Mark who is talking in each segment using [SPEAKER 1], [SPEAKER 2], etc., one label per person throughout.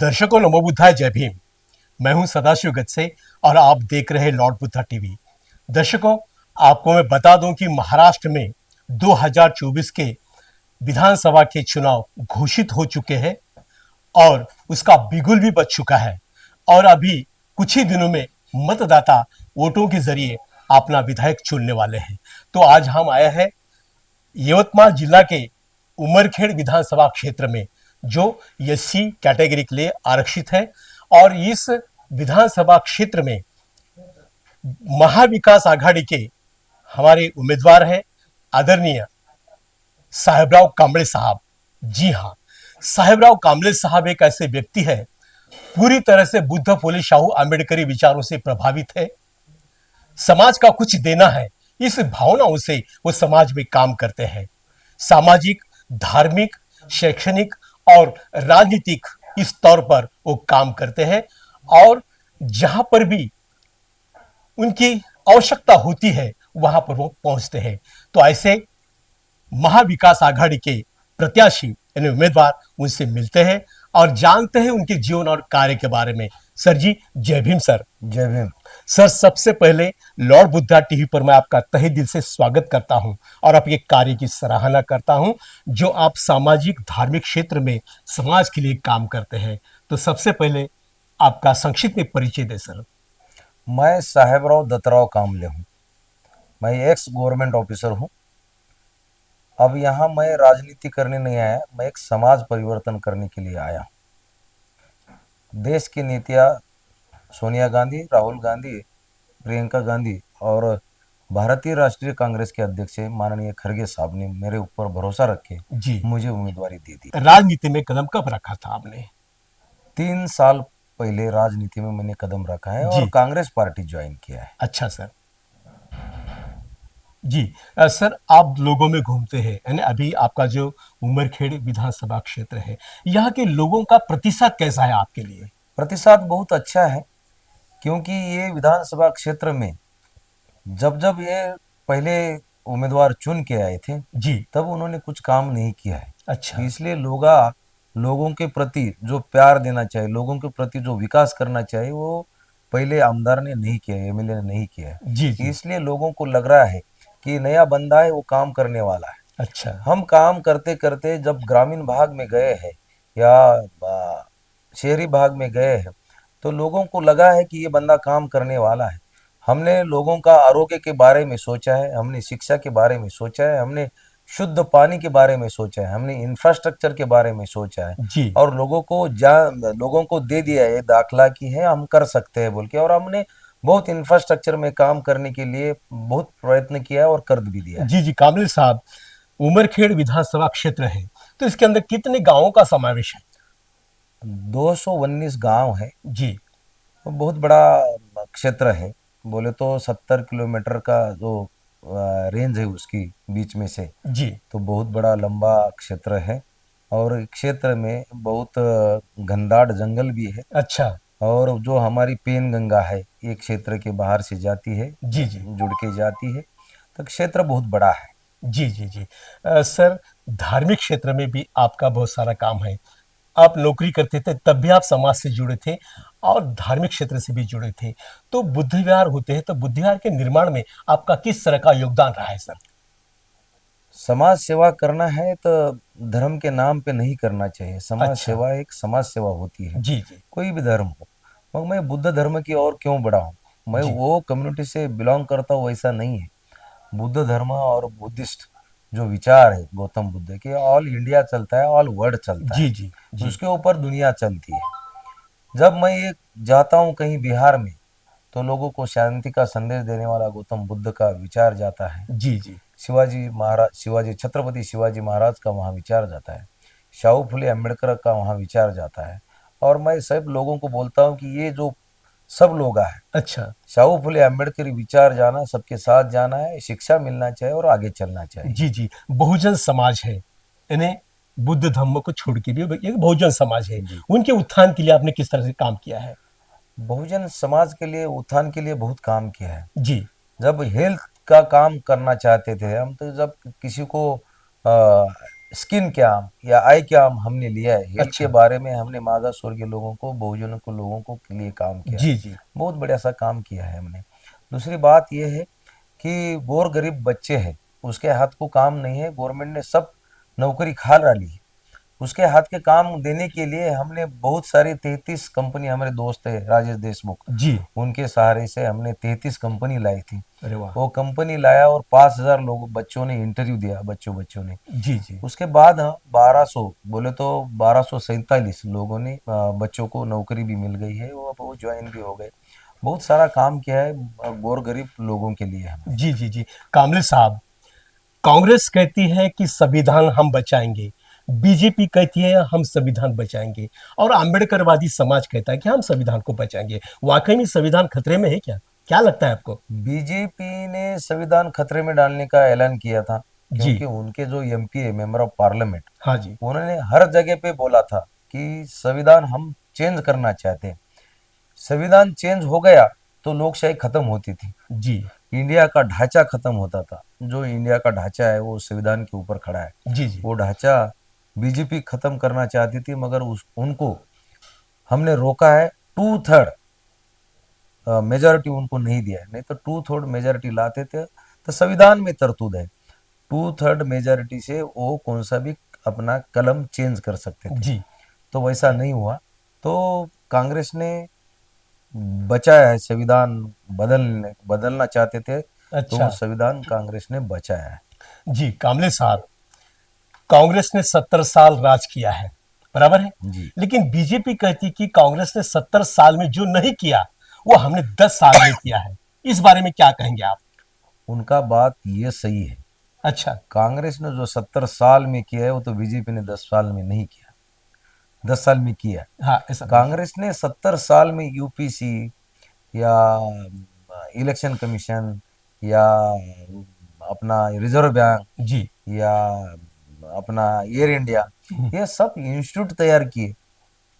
[SPEAKER 1] दर्शकों नमो बुद्धाय, जय भीम। मैं हूं सदाशिव गजसे और आप देख रहे हैं लॉर्ड बुद्धा टीवी। दर्शकों, आपको मैं बता दूं कि महाराष्ट्र में 2024 के विधानसभा के चुनाव घोषित हो चुके हैं और उसका बिगुल भी बज चुका है और अभी कुछ ही दिनों में मतदाता वोटों के जरिए अपना विधायक चुनने वाले हैं। तो आज हम आए हैं यवतमाल जिला के उमरखेड़ विधानसभा क्षेत्र में, जो एससी कैटेगरी के लिए आरक्षित है। और इस विधानसभा क्षेत्र में महाविकास आघाड़ी के हमारे उम्मीदवार हैं आदरणीय साहेबराव कांबळे साहब। जी हाँ, साहेबराव कांबळे साहब एक ऐसे व्यक्ति है, पूरी तरह से बुद्ध फुले शाहू आंबेडकरी विचारों से प्रभावित है। समाज का कुछ देना है, इस भावनाओं से वो समाज में काम करते हैं। सामाजिक, धार्मिक, शैक्षणिक और राजनीतिक इस तौर पर वो काम करते हैं और जहां पर भी उनकी आवश्यकता होती है वहां पर वो पहुंचते हैं। तो ऐसे महाविकास आघाड़ी के प्रत्याशी यानी उम्मीदवार उनसे मिलते हैं और जानते हैं उनके जीवन और कार्य के बारे में। सर जी, जय भीम सर।
[SPEAKER 2] जय भीम
[SPEAKER 1] सर, सबसे पहले लॉर्ड बुद्धा टीवी पर मैं आपका तहे दिल से स्वागत करता हूं और आपके कार्य की सराहना करता हूं, जो आप सामाजिक धार्मिक क्षेत्र में समाज के लिए काम करते हैं। तो सबसे पहले आपका संक्षिप्त में परिचय दें सर।
[SPEAKER 2] मैं साहेबराव दत्तराव कांबळे हूँ। मैं एक्स गवर्नमेंट ऑफिसर हूँ। अब यहाँ मैं राजनीति करने नहीं आया, मैं एक समाज परिवर्तन करने के लिए आया। देश की नीतियाँ सोनिया गांधी, राहुल गांधी, प्रियंका गांधी और भारतीय राष्ट्रीय कांग्रेस के अध्यक्ष माननीय खड़गे साहब ने मेरे ऊपर भरोसा रख के
[SPEAKER 1] जी,
[SPEAKER 2] मुझे उम्मीदवारी दे दी।
[SPEAKER 1] राजनीति में कदम कब रखा था आपने?
[SPEAKER 2] 3 साल पहले राजनीति में मैंने कदम रखा है और
[SPEAKER 1] जी।
[SPEAKER 2] कांग्रेस पार्टी ज्वाइन किया है।
[SPEAKER 1] अच्छा सर। जी सर, आप लोगों में घूमते हैं, यानी अभी आपका जो उमरखेड़ विधानसभा क्षेत्र है, यहाँ के लोगों का प्रतिशत कैसा है आपके लिए?
[SPEAKER 2] प्रतिशत बहुत अच्छा है, क्योंकि ये विधानसभा क्षेत्र में जब जब ये पहले उम्मीदवार चुन के आए थे
[SPEAKER 1] जी।
[SPEAKER 2] तब उन्होंने कुछ काम नहीं किया है।
[SPEAKER 1] अच्छा।
[SPEAKER 2] इसलिए लोगों के प्रति जो प्यार देना चाहिए, लोगों के प्रति जो विकास करना चाहिए, वो पहले आमदार ने नहीं किया, एमएलए ने नहीं किया है।
[SPEAKER 1] जी जी।
[SPEAKER 2] इसलिए लोगों को लग रहा है कि नया बंदा है, वो काम करने वाला है।
[SPEAKER 1] अच्छा।
[SPEAKER 2] हम काम करते करते जब ग्रामीण भाग में गए हैं या शहरी भाग में गए हैं तो लोगों को लगा है कि ये बंदा काम करने वाला है। हमने लोगों का आरोग्य के बारे में सोचा है, हमने शिक्षा के बारे में सोचा है, हमने शुद्ध पानी के बारे में सोचा है, हमने इंफ्रास्ट्रक्चर के बारे में सोचा है
[SPEAKER 1] जी।
[SPEAKER 2] और लोगों को दे दिया है दाखला कि है हम कर सकते हैं बोल के। और हमने बहुत इंफ्रास्ट्रक्चर में काम करने के लिए बहुत प्रयत्न किया है और कर भी दिया है।
[SPEAKER 1] जी जी, काबिल साहब, उमरखेड़ विधानसभा क्षेत्र है, तो इसके अंदर कितने गांवों का समावेश है?
[SPEAKER 2] 219 गांव है
[SPEAKER 1] जी।
[SPEAKER 2] तो बहुत बड़ा क्षेत्र है। बोले तो 70 किलोमीटर का जो रेंज है उसकी बीच में से,
[SPEAKER 1] जी।
[SPEAKER 2] तो बहुत बड़ा लंबा क्षेत्र है। और क्षेत्र में बहुत घनदाट जंगल भी है।
[SPEAKER 1] अच्छा।
[SPEAKER 2] और जो हमारी पेन गंगा है ये क्षेत्र के बाहर से जाती है,
[SPEAKER 1] जी जी।
[SPEAKER 2] जुड़ के जाती है, तो क्षेत्र बहुत बड़ा है।
[SPEAKER 1] जी जी जी। सर, धार्मिक क्षेत्र में भी आपका बहुत सारा काम है। आप नौकरी करते थे तब भी आप समाज से जुड़े थे और धार्मिक क्षेत्र से भी जुड़े थे। तो बुद्ध विहार होते हैं, तो बुद्ध विहार के निर्माण में आपका किस तरह का योगदान रहा है सर?
[SPEAKER 2] समाज सेवा करना है तो धर्म के नाम पे नहीं करना चाहिए। समाज
[SPEAKER 1] अच्छा।
[SPEAKER 2] सेवा एक समाज सेवा होती है,
[SPEAKER 1] जी जी।
[SPEAKER 2] कोई भी धर्म हो। मगर मैं बुद्ध धर्म की ओर क्यों बढ़ा हूँ, मैं
[SPEAKER 1] जी
[SPEAKER 2] वो कम्युनिटी से बिलोंग करता हूँ वैसा नहीं है। बुद्ध धर्म और बुद्धिस्ट जो विचार है गौतम बुद्ध के, ऑल इंडिया चलता है, ऑल वर्ल्ड चलता
[SPEAKER 1] जी
[SPEAKER 2] है,
[SPEAKER 1] जी। जी
[SPEAKER 2] उसके ऊपर दुनिया चलती है। जब मैं ये जाता हूँ कहीं बिहार में तो लोगों को शांति का संदेश देने वाला गौतम बुद्ध का विचार जाता है।
[SPEAKER 1] जी। जी
[SPEAKER 2] शिवाजी छत्रपति शिवाजी महाराज का वहाँ विचार जाता है, शाहू फुले अम्बेडकर का वहाँ विचार जाता है। और मैं सब लोगों को बोलता हूँ कि ये जो सब लोग हैं,
[SPEAKER 1] अच्छा।
[SPEAKER 2] शाहू फुले अम्बेडकर विचार जाना, सबके साथ जाना है, शिक्षा मिलना चाहिए और आगे चलना चाहिए।
[SPEAKER 1] जी जी। बहुजन समाज है, यानी बुद्ध धर्म को छोड़ के भी एक बहुजन समाज है,
[SPEAKER 2] जी,
[SPEAKER 1] उनके उत्थान के लिए आपने किस तरह से काम किया है?
[SPEAKER 2] बहुजन समाज के लिए, उत्थान के लिए बहुत काम किया है।
[SPEAKER 1] जी।
[SPEAKER 2] जब हेल्थ का काम करना चाहते थे हम, तो जब किसी को स्किन कैम्प या आई कैम्प हमने लिया है। हेल्थ के
[SPEAKER 1] अच्छा।
[SPEAKER 2] बारे में हमने मागास वर्ग के लोगों को, बहुजनों को, लोगों को के लिए काम किया है।
[SPEAKER 1] जी जी।
[SPEAKER 2] बहुत बढ़िया सा काम किया है हमने। दूसरी बात यह है कि गौर गरीब बच्चे हैं, उसके हाथ को काम नहीं है, गवर्नमेंट ने सब नौकरी खाल डाली है। उसके हाथ के काम देने के लिए हमने बहुत सारी 33 कंपनी, हमारे दोस्त है राजेश देशमुख,
[SPEAKER 1] जी।
[SPEAKER 2] उनके सहारे से हमने 33 कंपनी लाई थी।
[SPEAKER 1] अरे वाह।
[SPEAKER 2] वो कंपनी लाया और 5,000 लोग, बच्चों ने इंटरव्यू दिया, बच्चों बच्चों ने।
[SPEAKER 1] जी जी।
[SPEAKER 2] उसके बाद हम 1200 बोले तो 1247 लोगों ने, बच्चों को नौकरी भी मिल गई है, वो ज्वाइन भी हो गए। बहुत सारा काम किया है गौर गरीब लोगों के लिए हमने।
[SPEAKER 1] जी जी जी। कामले साहब, कांग्रेस कहती है कि संविधान हम बचाएंगे, बीजेपी कहती है हम संविधान बचाएंगे, और आंबेडकरवादी समाज कहता है कि हम संविधान को बचाएंगे। वाकई में संविधान खतरे में है क्या? क्या लगता है आपको?
[SPEAKER 2] बीजेपी ने संविधान खतरे में डालने का ऐलान किया था,
[SPEAKER 1] जी।
[SPEAKER 2] क्योंकि उनके जो एमपी है, मेंबर ऑफ पार्लियामेंट,
[SPEAKER 1] हाँ जी।
[SPEAKER 2] उन्होंने हर जगह पे बोला था कि संविधान हम चेंज करना चाहते हैं। संविधान चेंज हो गया तो लोकशाही खत्म होती थी,
[SPEAKER 1] जी
[SPEAKER 2] इंडिया का ढांचा खत्म होता था। जो इंडिया का ढांचा है वो संविधान के ऊपर खड़ा है।
[SPEAKER 1] जी। जी
[SPEAKER 2] वो ढांचा बीजेपी खत्म करना चाहती थी, मगर उनको हमने रोका है। टू थर्ड मेजोरिटी उनको नहीं दिया है, नहीं तो टू थर्ड मेजोरिटी लाते थे तो संविधान में तरतूद है, टू थर्ड मेजोरिटी से वो कौन सा भी अपना कलम चेंज कर सकते थे।
[SPEAKER 1] जी।
[SPEAKER 2] तो वैसा नहीं हुआ। तो कांग्रेस ने बचाया है संविधान, बदलना चाहते थे तो वो
[SPEAKER 1] अच्छा।
[SPEAKER 2] संविधान कांग्रेस ने बचाया है।
[SPEAKER 1] जी कामले साहब, कांग्रेस ने 70 साल राज किया है, बराबर है।
[SPEAKER 2] जी।
[SPEAKER 1] लेकिन बीजेपी कहती है कि कांग्रेस ने 70 साल में जो नहीं किया वो हमने 10 साल में किया है। इस बारे में क्या कहेंगे आप?
[SPEAKER 2] उनका बात ये सही है।
[SPEAKER 1] अच्छा।
[SPEAKER 2] कांग्रेस ने जो 70 साल में किया है वो तो बीजेपी ने 10 साल में नहीं किया, 10 साल में किया है।
[SPEAKER 1] हाँ, ऐसा बोलिए।
[SPEAKER 2] कांग्रेस ने 70 साल में यूपीसी या इलेक्शन कमीशन या अपना रिजर्व बैंक
[SPEAKER 1] जी।
[SPEAKER 2] या अपना एयर इंडिया, ये सब इंस्टीट्यूट तैयार किए,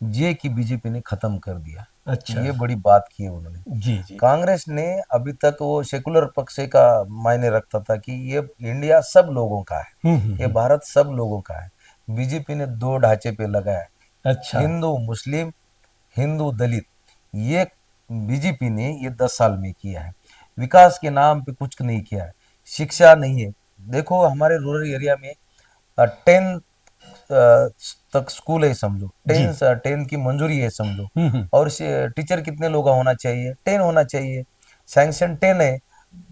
[SPEAKER 2] ये की बीजेपी ने खत्म कर दिया।
[SPEAKER 1] अच्छा।
[SPEAKER 2] ये बड़ी बात की है उन्होंने।
[SPEAKER 1] जी जी।
[SPEAKER 2] कांग्रेस ने अभी तक वो सेकुलर पक्ष का मायने रखता था कि ये इंडिया सब लोगों का है, ये
[SPEAKER 1] हम्म।
[SPEAKER 2] भारत सब लोगों का है। बीजेपी ने दो ढांचे पे लगाया है,
[SPEAKER 1] अच्छा।
[SPEAKER 2] हिंदू मुस्लिम, हिंदू दलित। ये बीजेपी ने ये 10 साल में किया है। विकास के नाम पे कुछ नहीं किया है। शिक्षा नहीं है। देखो हमारे रूरल एरिया में 10 तक स्कूल है समझो,
[SPEAKER 1] जी।
[SPEAKER 2] 10 की मंजूरी है समझो।
[SPEAKER 1] हम्म।
[SPEAKER 2] और टीचर कितने लोग का होना चाहिए? 10 होना चाहिए। सैंक्शन 10 है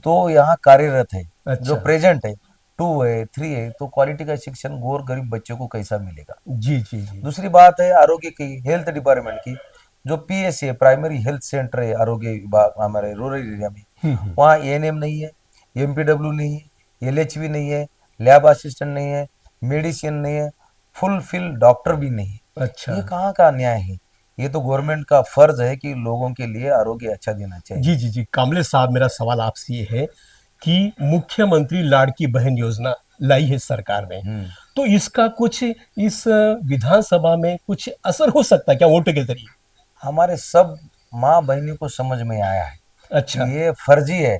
[SPEAKER 2] तो यहाँ कार्यरत है। जो
[SPEAKER 1] अच्छा।
[SPEAKER 2] प्रेजेंट है 2 है, 3 है, तो क्वालिटी का शिक्षण गौर गरीब बच्चों को कैसा मिलेगा?
[SPEAKER 1] जी जी जी।
[SPEAKER 2] दूसरी बात है आरोग्य की, हेल्थ डिपार्टमेंट की। जो पीएससी है, प्राइमरी हेल्थ सेंटर है आरोग्य विभाग हमारे रूरल एरिया में,
[SPEAKER 1] हम्म।
[SPEAKER 2] वहाँ एएनएम नहीं है, एमपीडब्ल्यू नहीं है, एलएचवी नहीं है, लैब असिस्टेंट नहीं है, मेडिसिन नहीं है, फुल फिल डॉक्टर भी नहीं है।
[SPEAKER 1] अच्छा।
[SPEAKER 2] ये कहाँ का न्याय है? ये तो गवर्नमेंट का फर्ज है कि लोगों के लिए आरोग्य अच्छा देना चाहिए।
[SPEAKER 1] जी जी जी। कामले साहब, मेरा सवाल आपसे ये है कि मुख्यमंत्री लाड़की बहन योजना लाई है सरकार ने,
[SPEAKER 2] हम्म।
[SPEAKER 1] तो इसका कुछ इस विधानसभा में कुछ असर हो सकता है क्या वोट के जरिए?
[SPEAKER 2] हमारे सब माँ बहनों को समझ में आया है
[SPEAKER 1] अच्छा।
[SPEAKER 2] कि ये फर्जी है,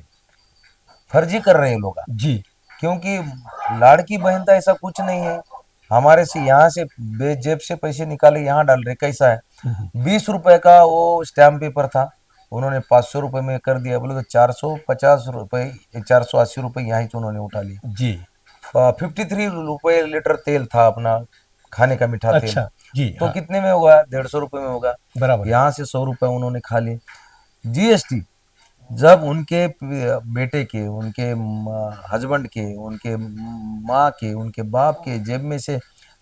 [SPEAKER 2] फर्जी कर रहे हैं लोग।
[SPEAKER 1] जी।
[SPEAKER 2] क्योंकि लाड़की बहन तो ऐसा कुछ नहीं है, हमारे से यहाँ से जेब से पैसे निकाले यहाँ डाल रहे। कैसा है?
[SPEAKER 1] हम्म।
[SPEAKER 2] 20 रुपए का वो स्टैम्प पेपर था, उन्होंने 500 रुपए में कर दिया। बोले तो 450 रुपए, 480 रुपए यहाँ से उन्होंने उठा लिया।
[SPEAKER 1] जी।
[SPEAKER 2] 53 रुपए लीटर तेल था अपना, खाने का मीठा तेल,
[SPEAKER 1] अच्छा। जी
[SPEAKER 2] तो
[SPEAKER 1] हाँ।
[SPEAKER 2] कितने में होगा? 150 रुपए में होगा।
[SPEAKER 1] बराबर है।
[SPEAKER 2] यहाँ से 100 रुपए उन्होंने खा लिए। जीएसटी जब उनके बेटे के, उनके हस्बैंड के, उनके माँ के, उनके बाप के जेब में से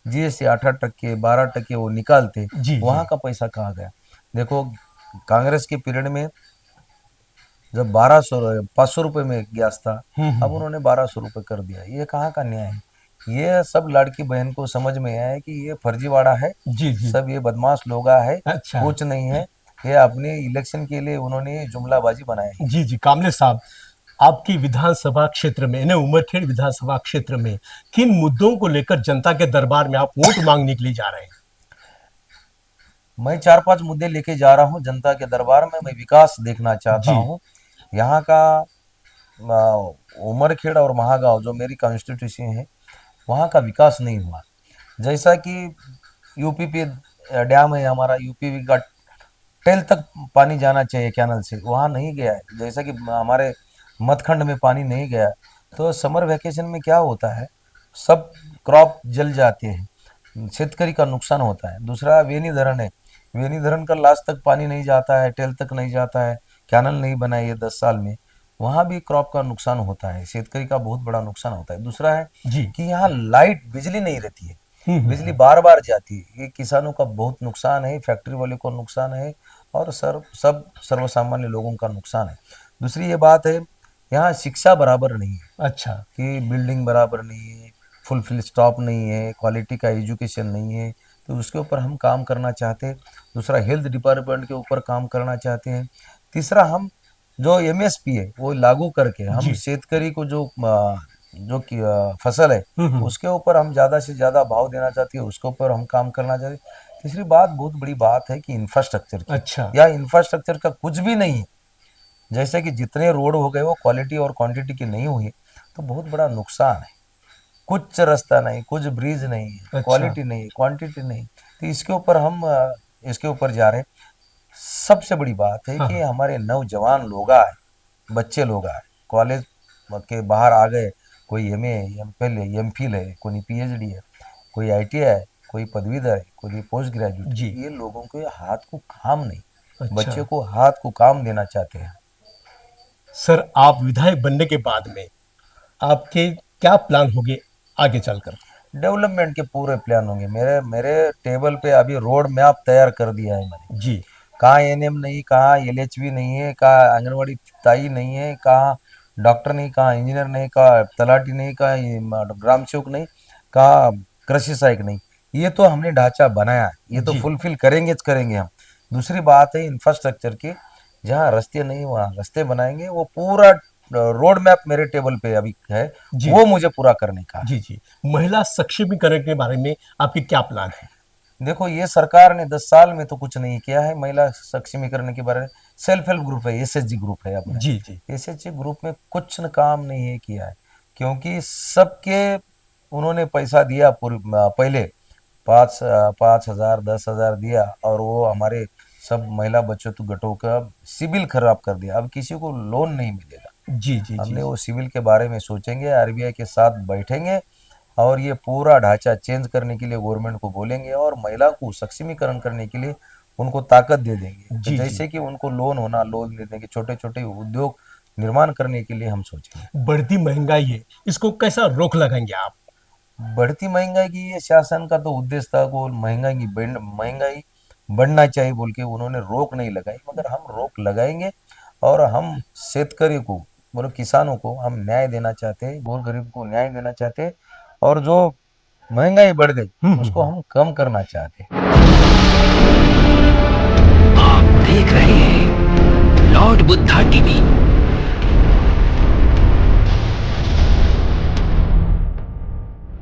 [SPEAKER 2] जीएसटी 8-8 टके, 12 टके वो निकालते,
[SPEAKER 1] जी जी।
[SPEAKER 2] वहां का पैसा कहाँ गया? देखो कांग्रेस के पीरियड में जब 500 रुपए में गैस था, अब
[SPEAKER 1] हम्म।
[SPEAKER 2] उन्होंने 1200 रुपए कर दिया। ये कहाँ का न्याय है? ये सब लड़की बहन को समझ में आया है कि ये फर्जीवाड़ा है,
[SPEAKER 1] जी जी।
[SPEAKER 2] सब ये बदमाश लोग है,
[SPEAKER 1] अच्छा।
[SPEAKER 2] कुछ नहीं है। ये अपने इलेक्शन के लिए उन्होंने जुमलाबाजी बनाई है।
[SPEAKER 1] जी जी। कामले साहब, आपकी विधानसभा क्षेत्र में, यानी उमरखेड़ विधानसभा क्षेत्र में, किन मुद्दों को लेकर जनता के दरबार में आप वोट मांगने के लिए जा रहे हैं?
[SPEAKER 2] मैं 4-5 मुद्दे लेके जा रहा हूँ जनता के दरबार में। मैं विकास देखना चाहता
[SPEAKER 1] जी।
[SPEAKER 2] हूँ। यहाँ का उमरखेड़ और महागांव जो मेरी कॉन्स्टिट्यूशन है, वहाँ का विकास नहीं हुआ। जैसा कि यूपी पे डैम है हमारा, यूपी का टेल तक पानी जाना चाहिए कैनल से, वहाँ नहीं गया है। जैसा कि हमारे मतखंड में पानी नहीं गया, तो समर वैकेशन में क्या होता है, सब क्रॉप जल जाते हैं, शेतकरी का नुकसान होता है। दूसरा वेनी धरण है, वेनी धरण का लास्ट तक पानी नहीं जाता है, टेल तक नहीं जाता है, कैनल नहीं बनाई है 10 साल में, वहाँ भी क्रॉप का नुकसान होता है, शेतकरी का बहुत बड़ा नुकसान होता है। दूसरा है
[SPEAKER 1] जी।
[SPEAKER 2] कि यहाँ लाइट बिजली नहीं रहती है,
[SPEAKER 1] हम्म,
[SPEAKER 2] बिजली बार बार जाती है, ये किसानों का बहुत नुकसान है, फैक्ट्री वाले को नुकसान है, और सब सर्वसामान्य लोगों का नुकसान है। दूसरी ये बात है, यहाँ शिक्षा बराबर नहीं है,
[SPEAKER 1] अच्छा।
[SPEAKER 2] कि बिल्डिंग बराबर नहीं है, फुल फिल स्टॉप नहीं है, क्वालिटी का एजुकेशन नहीं है, तो उसके ऊपर हम काम करना चाहते हैं। दूसरा हेल्थ डिपार्टमेंट के ऊपर काम करना चाहते हैं। तीसरा हम जो एमएसपी है वो लागू करके हम
[SPEAKER 1] जी।
[SPEAKER 2] शेतकरी को जो कि फसल है
[SPEAKER 1] हम्म।
[SPEAKER 2] उसके ऊपर हम ज़्यादा से ज़्यादा भाव देना चाहते हैं, उसके ऊपर हम काम करना चाहते हैं। तीसरी बात, बहुत बड़ी बात है कि इंफ्रास्ट्रक्चर की,
[SPEAKER 1] अच्छा।
[SPEAKER 2] या इंफ्रास्ट्रक्चर का कुछ भी नहीं है। जैसे कि जितने रोड हो गए वो क्वालिटी और क्वांटिटी की नहीं हुई, तो बहुत बड़ा नुकसान है। कुछ रास्ता नहीं, कुछ ब्रिज नहीं है,
[SPEAKER 1] अच्छा।
[SPEAKER 2] क्वालिटी नहीं, क्वांटिटी नहीं, तो इसके ऊपर हम इसके ऊपर जा रहे हैं। सबसे बड़ी बात है
[SPEAKER 1] हाँ
[SPEAKER 2] कि
[SPEAKER 1] हाँ।
[SPEAKER 2] हमारे नौजवान लोग आए, बच्चे लोग आए, कॉलेज के बाहर आ गए, कोई एमए, एमफिल है, एमफिल है, कोई पीएचडी है, कोई आईटीआई है, कोई पदवीधर है, कोई पोस्ट ग्रेजुएट
[SPEAKER 1] जी।
[SPEAKER 2] है। ये लोगों के हाथ को काम नहीं,
[SPEAKER 1] अच्छा।
[SPEAKER 2] बच्चे को हाथ को काम देना चाहते हैं।
[SPEAKER 1] सर, आप विधायक बनने के बाद में आपके क्या प्लान होंगे आगे चलकर?
[SPEAKER 2] डेवलपमेंट के पूरे प्लान होंगे। मेरे मेरे टेबल पे अभी रोड मैप तैयार कर दिया है मैंने।
[SPEAKER 1] जी।
[SPEAKER 2] कहाँ एनएम नहीं, कहाँ एलएचबी नहीं है, कहाँ आंगनवाड़ी ताई नहीं है, कहाँ डॉक्टर नहीं, कहाँ इंजीनियर नहीं, कहाँ तलाटी नहीं, कहाँ ग्राम सेवक नहीं, कहाँ कृषि सहायक नहीं। ये तो हमने ढांचा बनाया है, ये तो
[SPEAKER 1] जी।
[SPEAKER 2] फुलफिल करेंगे हम। दूसरी बात है इंफ्रास्ट्रक्चर की, जहाँ रास्ते नहीं वहाँ रास्ते बनाएंगे। वो पूरा रोड मैप मेरे टेबल पे अभी है,
[SPEAKER 1] जी।
[SPEAKER 2] वो मुझे पूरा करने का है।
[SPEAKER 1] जी। जी। महिला सक्षमीकरण के बारे में आपके क्या प्लान है?
[SPEAKER 2] देखो, ये सरकार ने 10 साल में तो कुछ नहीं किया है महिला सक्षमीकरण के बारे में। सेल्फ हेल्प ग्रुप है, एसएचजी ग्रुप है अपना,
[SPEAKER 1] जी। जी।
[SPEAKER 2] एसएचजी ग्रुप में कुछ न काम नहीं है किया है, क्योंकि सबके उन्होंने पैसा दिया पूरी पहले 5,000 10,000 दिया, और वो हमारे सब महिला बचत गटों का सिविल खराब कर दिया। अब किसी को लोन नहीं मिलेगा।
[SPEAKER 1] जी। जी। जी।
[SPEAKER 2] हमने वो सिविल के बारे में सोचेंगे, आरबीआई के साथ बैठेंगे, और ये पूरा ढांचा चेंज करने के लिए गवर्नमेंट को बोलेंगे, और महिला को सक्षमीकरण करने के लिए उनको ताकत दे देंगे। तो
[SPEAKER 1] जी। जी।
[SPEAKER 2] जैसे कि उनको लोन देने के, छोटे छोटे उद्योग निर्माण करने के लिए हम सोचेंगे।
[SPEAKER 1] बढ़ती महंगाई है, इसको कैसा रोक लगाएंगे आप?
[SPEAKER 2] बढ़ती महंगाई की, ये शासन का तो उद्देश्य था को महंगाई बढ़ना चाहिए बोल के उन्होंने रोक नहीं लगाई, मगर हम रोक लगाएंगे। और हम शेतकरी को, बोलो किसानों को हम न्याय देना चाहते हैं, गोर गरीब को न्याय देना चाहते हैं, और जो महंगाई बढ़ गई उसको हम कम करना चाहते हैं।
[SPEAKER 3] आप देख रहे हैं लॉर्ड बुद्धा टीवी।